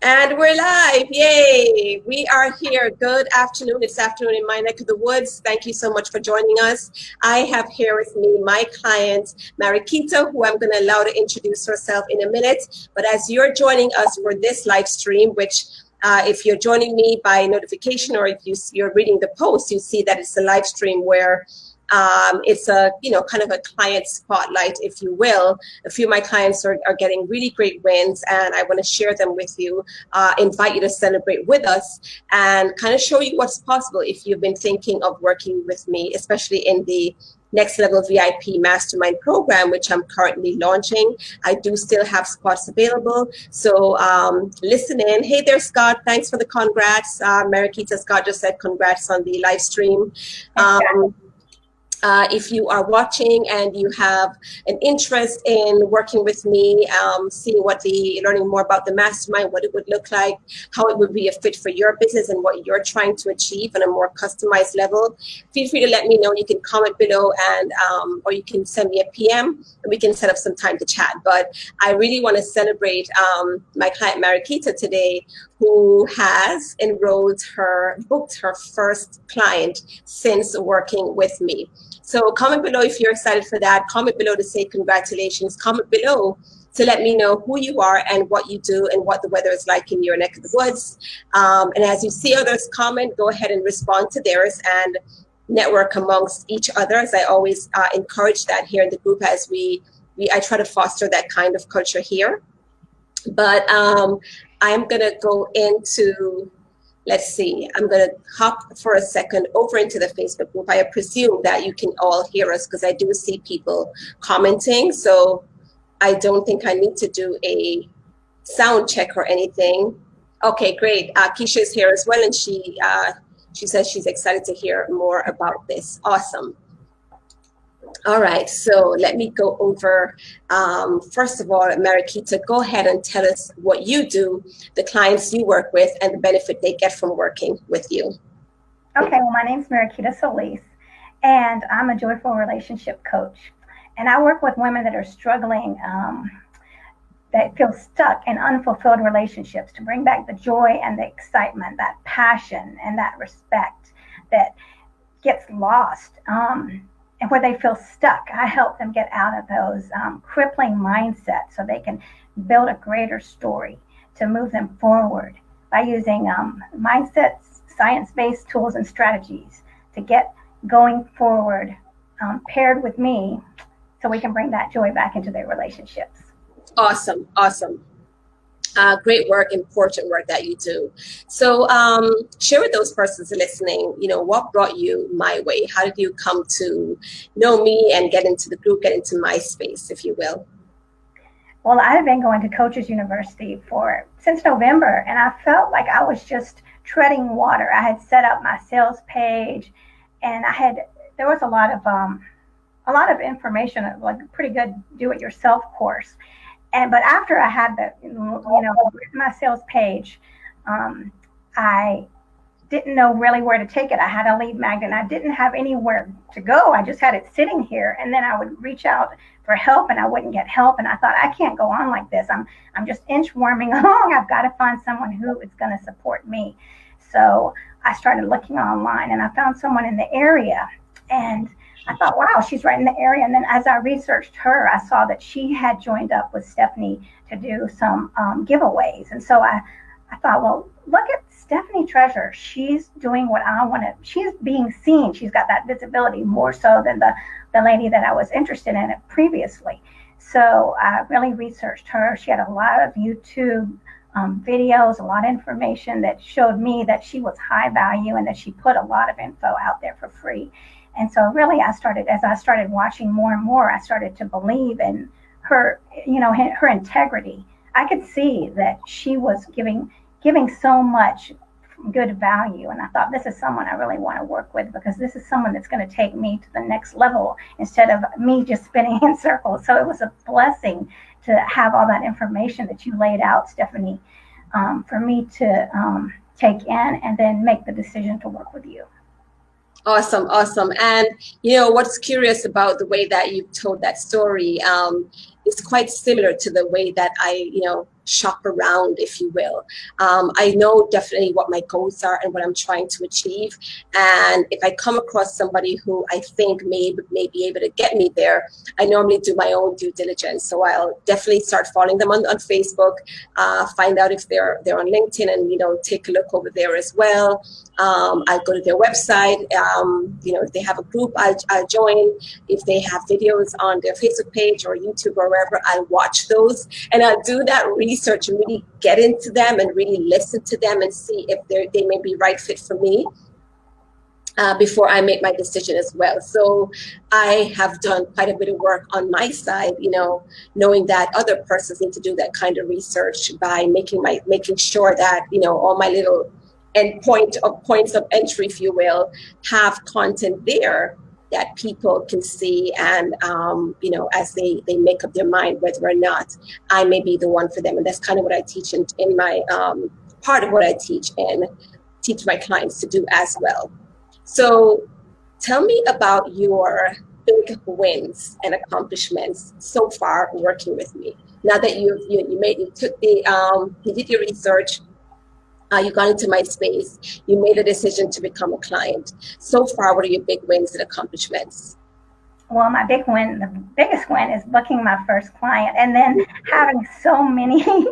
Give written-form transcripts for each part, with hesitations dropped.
And we're live. Yay. We are here. Good afternoon. It's afternoon in my neck of the woods. Thank you so much for joining us. I have here with me my client, Mariquita, who I'm going to allow to introduce herself in a minute. But as you're joining us for this live stream, which if you're joining me by notification or if you're reading the post, you see that it's a live stream where it's a, kind of a client spotlight, if you will. A few of my clients are getting really great wins, and I want to share them with you, invite you to celebrate with us, and kind of show you what's possible if you've been thinking of working with me, especially in the Next Level VIP Mastermind program, which I'm currently launching. I do still have spots available. So listen in. Hey there, Scott. Thanks for the congrats. Mariquita, Scott just said congrats on the live stream. If you are watching and you have an interest in working with me, learning more about the mastermind, what it would look like, how it would be a fit for your business and what you're trying to achieve on a more customized level, feel free to let me know. You can comment below and or you can send me a PM and we can set up some time to chat. But I really want to celebrate my client Mariquita today, who has booked her first client since working with me. So comment below if you're excited for that. Comment below to say congratulations. Comment below to let me know who you are and what you do and what the weather is like in your neck of the woods. And as you see others comment, go ahead and respond to theirs and network amongst each other, as I always encourage that here in the group, as I try to foster that kind of culture here. But I'm going to go into, let's see, I'm going to hop for a second over into the Facebook group. I presume that you can all hear us because I do see people commenting. So I don't think I need to do a sound check or anything. Okay, great. Keisha is here as well, and she says she's excited to hear more about this. Awesome. All right, so let me go over, first of all, Mariquita, go ahead and tell us what you do, the clients you work with, and the benefit they get from working with you. Okay, well, my name's Mariquita Solis, and I'm a joyful relationship coach. And I work with women that are struggling, that feel stuck in unfulfilled relationships, to bring back the joy and the excitement, that passion and that respect that gets lost. And where they feel stuck, I help them get out of those crippling mindsets so they can build a greater story to move them forward by using mindsets, science-based tools and strategies to get going forward, paired with me, so we can bring that joy back into their relationships. Awesome, awesome. Great work, important work that you do. So share with those persons listening, what brought you my way? How did you come to know me and get into the group, get into my space, if you will? Well, I've been going to Coaches University since November, and I felt like I was just treading water. I had set up my sales page, and there was a lot of information, like a pretty good do-it-yourself course. But after I had my sales page, I didn't know really where to take it. I had a lead magnet. I didn't have anywhere to go. I just had it sitting here, and then I would reach out for help, and I wouldn't get help. And I thought, I can't go on like this. I'm just inchworming along. I've got to find someone who is going to support me. So I started looking online, and I found someone in the area, and I thought, wow, she's right in the area. And then as I researched her, I saw that she had joined up with Stephanie to do some giveaways. And so I thought, well, look at Stephanie Treasure. She's doing what I want to. She's being seen. She's got that visibility more so than the lady that I was interested in previously. So I really researched her. She had a lot of YouTube videos, a lot of information that showed me that she was high value and that she put a lot of info out there for free. And so really as I started watching more and more, I started to believe in her, her integrity. I could see that she was giving so much good value. And I thought, this is someone I really want to work with, because this is someone that's going to take me to the next level instead of me just spinning in circles. So it was a blessing to have all that information that you laid out, Stephanie, for me to take in and then make the decision to work with you. Awesome, awesome. And what's curious about the way that you told that story is quite similar to the way that I, shop around, if you will. I know definitely what my goals are and what I'm trying to achieve. And if I come across somebody who I think may be able to get me there, I normally do my own due diligence. So I'll definitely start following them on Facebook, find out if they're on LinkedIn, and, take a look over there as well. I'll go to their website. If they have a group, I'll join. If they have videos on their Facebook page or YouTube or wherever, I'll watch those, and I'll do that research and really get into them and really listen to them and see if they may be right fit for me before I make my decision as well. So I have done quite a bit of work on my side, knowing that other persons need to do that kind of research by making sure that, all my little points of entry, if you will, have content there that people can see, and as they make up their mind whether or not I may be the one for them. And that's kind of what I teach in my part of what I teach my clients to do as well. So tell me about your big wins and accomplishments so far working with me. Now that you did your research, you got into my space, you made a decision to become a client. So far, what are your big wins and accomplishments? Well, my big win, the biggest win, is booking my first client, and then having so many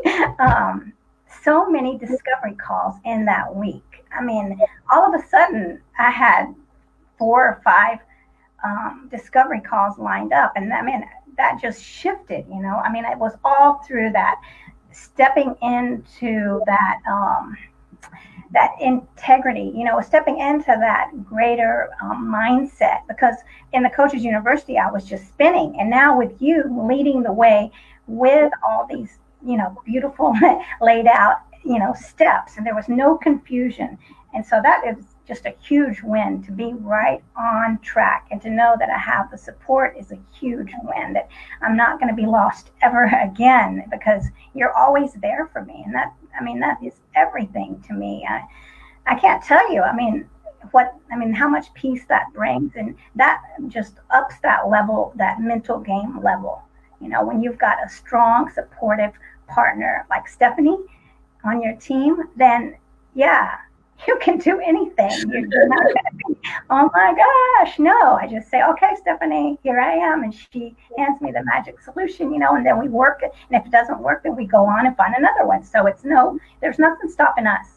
discovery calls in that week. I mean, all of a sudden, I had 4 or 5 discovery calls lined up, and I mean, that just shifted. I mean, it was all through that stepping into that integrity, stepping into that greater mindset. Because in the Coaches University, I was just spinning, and now with you leading the way with all these, beautiful laid out, steps, and there was no confusion. And so that is just a huge win, to be right on track, and to know that I have the support is a huge win, that I'm not going to be lost ever again, because you're always there for me. And that is everything to me. I can't tell you, how much peace that brings, and that just ups that level, that mental game level. When you've got a strong, supportive partner like Stephanie on your team, then yeah, you can do anything. You're not going to be, oh my gosh, no. I just say, okay, Stephanie, here I am. And she hands me the magic solution, and then we work it. And if it doesn't work, then we go on and find another one. So there's nothing stopping us.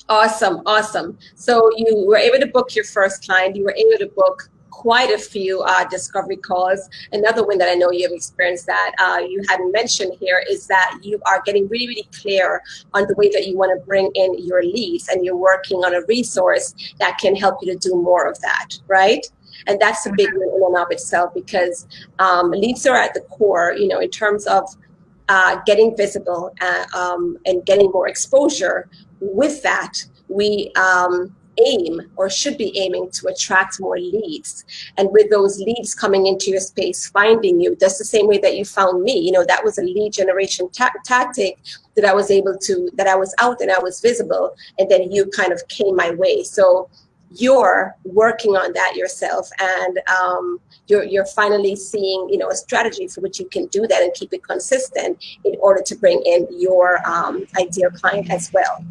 Awesome. So you were able to book your first client. You were able to book quite a few discovery calls. Another one that I know you have experienced that you hadn't mentioned here is that you are getting really, really clear on the way that you want to bring in your leads, and you're working on a resource that can help you to do more of that, right? And that's a big win in and of itself, because leads are at the core, in terms of getting visible and getting more exposure. With that, we aim, or should be aiming, to attract more leads. And with those leads coming into your space, finding you, that's the same way that you found me. That was a lead generation tactic that I was out and I was visible, and then you kind of came my way. So you're working on that yourself, and you're finally seeing, a strategy for which you can do that and keep it consistent in order to bring in your ideal client as well.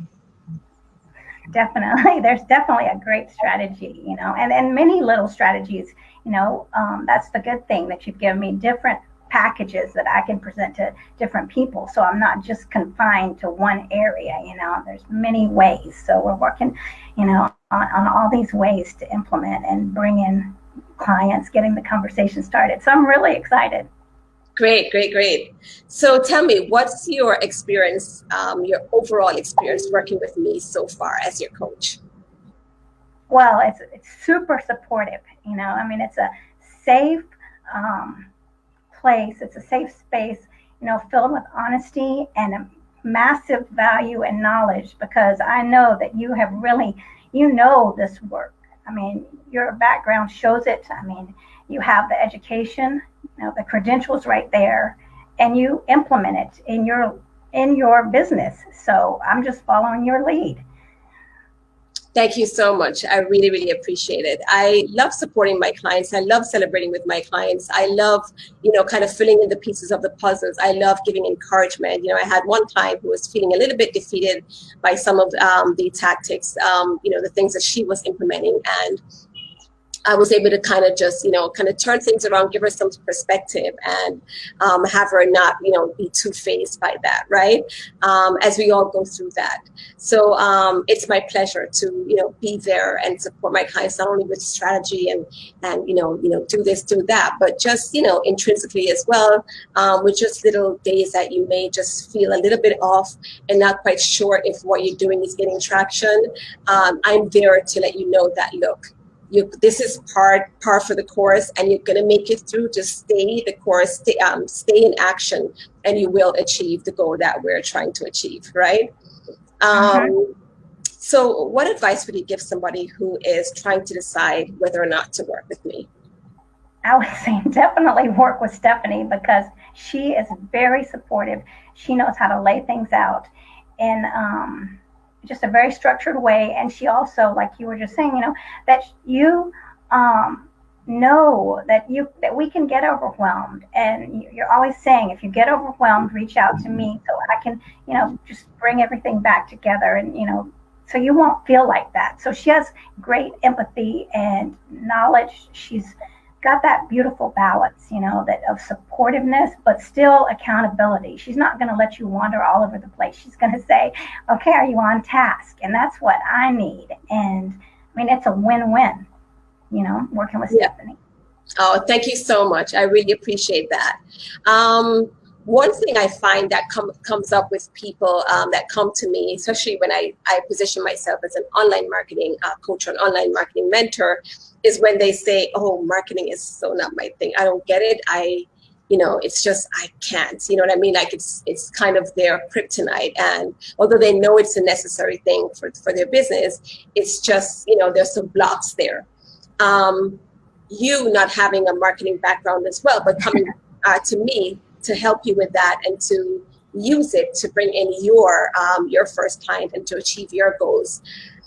Definitely. There's definitely a great strategy, and many little strategies, that's the good thing, that you've given me different packages that I can present to different people. So I'm not just confined to one area, there's many ways. So we're working, on all these ways to implement and bring in clients, getting the conversation started. So I'm really excited. Great. So tell me, what's your experience, your overall experience working with me so far as your coach? Well, it's super supportive. It's a safe place. It's a safe space, filled with honesty and a massive value and knowledge, because I know that you have really, this work. Your background shows it. You have the education, the credentials right there, and you implement it in your business. So I'm just following your lead. Thank you so much. I really, really appreciate it. I love supporting my clients. I love celebrating with my clients. I love, kind of filling in the pieces of the puzzles. I love giving encouragement. I had one client who was feeling a little bit defeated by some of the tactics, the things that she was implementing. And I was able to kind of just, kind of turn things around, give her some perspective, and have her not, be two-faced by that, right? As we all go through that. So it's my pleasure to, be there and support my clients, not only with strategy and do this, do that, but just, intrinsically as well, with just little days that you may just feel a little bit off and not quite sure if what you're doing is getting traction. I'm there to let you know that, look, this is par for the course, and you're going to make it through. Just stay the course, stay in action, and you will achieve the goal that we're trying to achieve, right? So what advice would you give somebody who is trying to decide whether or not to work with me? I would say definitely work with Stephanie, because she is very supportive. She knows how to lay things out in just a very structured way. And she also, like you were just saying, that you know that we can get overwhelmed. And you're always saying, if you get overwhelmed, reach out to me so I can, just bring everything back together, and, so you won't feel like that. So she has great empathy and knowledge. She's got that beautiful balance, that of supportiveness, but still accountability. She's not going to let you wander all over the place. She's going to say, okay, are you on task? And that's what I need. And I mean, it's a win-win, working with Stephanie. Oh, thank you so much. I really appreciate that. One thing I find that comes up with people that come to me, especially when I position myself as an online marketing coach or an online marketing mentor, is when they say, oh, marketing is so not my thing. I don't get it. It's just, I can't, you know what I mean? Like it's kind of their kryptonite. And although they know it's a necessary thing for their business, it's just, there's some blocks there. You not having a marketing background as well, but coming to me to help you with that and to use it to bring in your first client and to achieve your goals.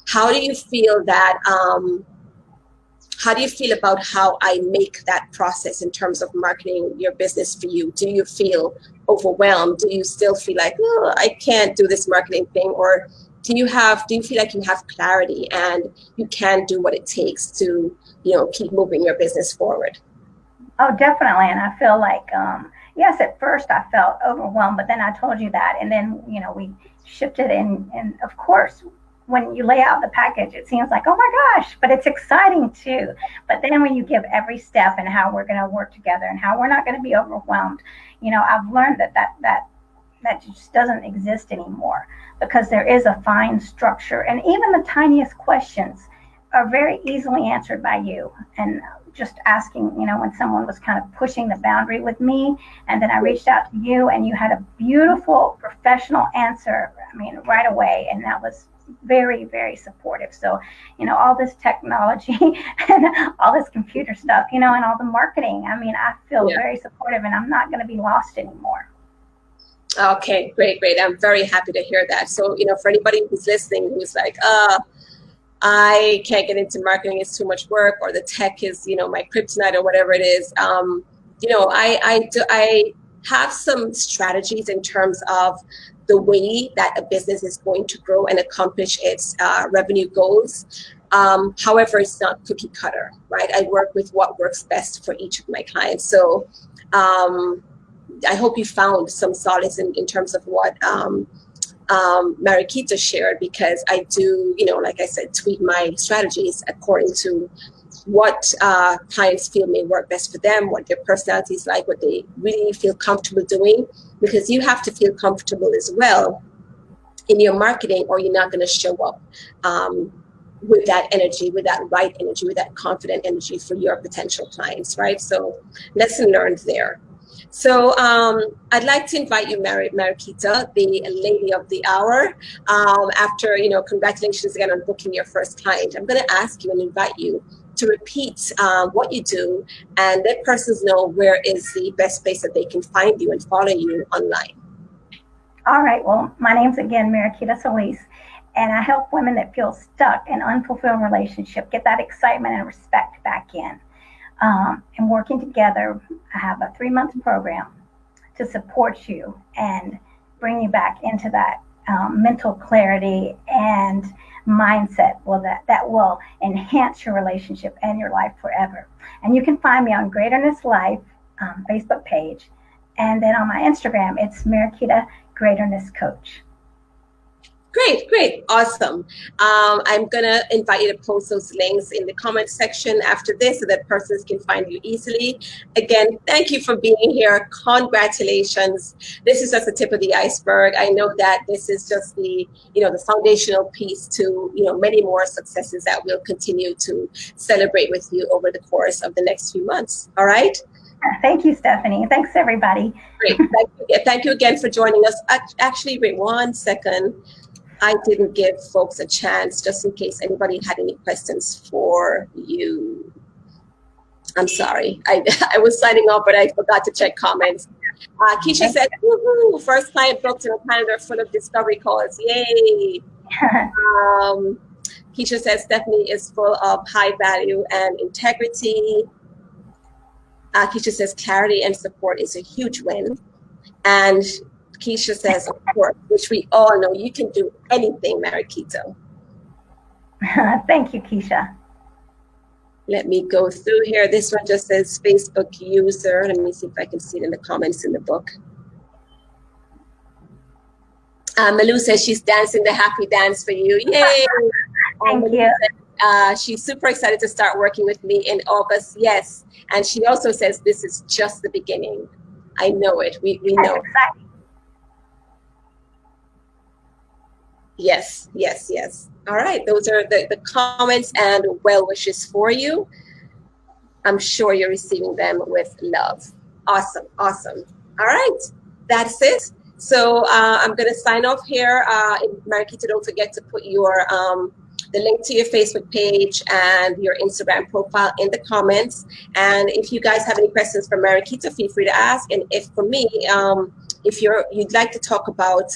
How do you feel that, how do you feel about how I make that process in terms of marketing your business for you? Do you feel overwhelmed? Do you still feel like, oh, I can't do this marketing thing? Or do you feel like you have clarity and you can do what it takes to, keep moving your business forward? Oh, definitely. And I feel like, yes, at first I felt overwhelmed, but then I told you that. And then, we shifted in. And of course, when you lay out the package, it seems like, oh my gosh, but it's exciting too. But then when you give every step and how we're going to work together and how we're not going to be overwhelmed, I've learned that just doesn't exist anymore, because there is a fine structure, and even the tiniest questions are very easily answered by you. And just asking, when someone was kind of pushing the boundary with me, and then I reached out to you and you had a beautiful professional answer, right away. And that was very, very supportive. So, all this technology and all this computer stuff, and all the marketing, I feel very supportive, and I'm not going to be lost anymore. Okay, great. I'm very happy to hear that. So, for anybody who's listening, who's like, I can't get into marketing, it's too much work, or the tech is, my kryptonite, or whatever it is. I have some strategies in terms of the way that a business is going to grow and accomplish its revenue goals. However, it's not cookie cutter, right? I work with what works best for each of my clients. So I hope you found some solace in terms of what Mariquita shared, because I do, like I said, tweak my strategies according to what clients feel may work best for them, what their personality is like, what they really feel comfortable doing, because you have to feel comfortable as well in your marketing, or you're not going to show up with that energy, with that right energy, with that confident energy for your potential clients, right? So lesson learned there. So I'd like to invite you, Mariquita, the lady of the hour. After, congratulations again on booking your first client. I'm going to ask you and invite you to repeat what you do and let persons know where is the best place that they can find you and follow you online. All right. Well, my name's again Mariquita Solis, And I help women that feel stuck in unfulfilled relationship get that excitement and respect back in. And working together, I have a 3-month program to support you and bring you back into that mental clarity and mindset. Well, that will enhance your relationship and your life forever. And you can find me on Greaterness Life Facebook page, and then on my Instagram, it's Mariquita Greaterness Coach. Great, awesome. I'm gonna invite you to post those links in the comment section after this so that persons can find you easily. Again, thank you for being here. Congratulations. This is just the tip of the iceberg. I know that this is just the foundational piece to many more successes that we'll continue to celebrate with you over the course of the next few months. All right. Thank you, Stephanie. Thanks, everybody. Great. Thank you again for joining us. Actually, wait 1 second. I didn't give folks a chance just in case anybody had any questions for you. I'm sorry. I was signing off, but I forgot to check comments. Keisha said, woohoo, first client booked in a calendar full of discovery calls. Yay. Keisha says Stephanie is full of high value and integrity. Keisha says clarity and support is a huge win. And Keisha says, of course, which we all know, you can do anything, Mariquita. Thank you, Keisha. Let me go through here. This one just says Facebook user. Let me see if I can see it in the comments in the book. Malou says she's dancing the happy dance for you. Yay! Thank you. She's super excited to start working with me in August. Yes. And she also says this is just the beginning. I know it. We know. Exciting. Yes. All right. Those are the comments and well wishes for you. I'm sure you're receiving them with love. Awesome. All right. That's it. So I'm going to sign off here. Mariquita, don't forget to put your the link to your Facebook page and your Instagram profile in the comments. And if you guys have any questions for Mariquita, feel free to ask. And if for me, if you'd like to talk about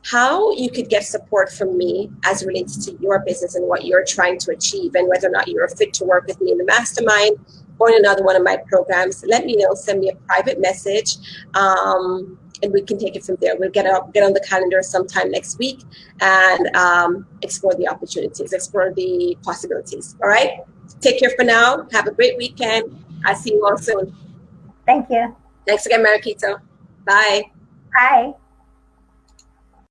how you could get support from me as it relates to your business and what you're trying to achieve and whether or not you're fit to work with me in the mastermind or in another one of my programs, let me know. Send me a private message and we can take it from there. We'll get on the calendar sometime next week and explore the opportunities, explore the possibilities. All right? Take care for now. Have a great weekend. I'll see you all soon. Thank you. Thanks again, Mariquita. Bye. Bye.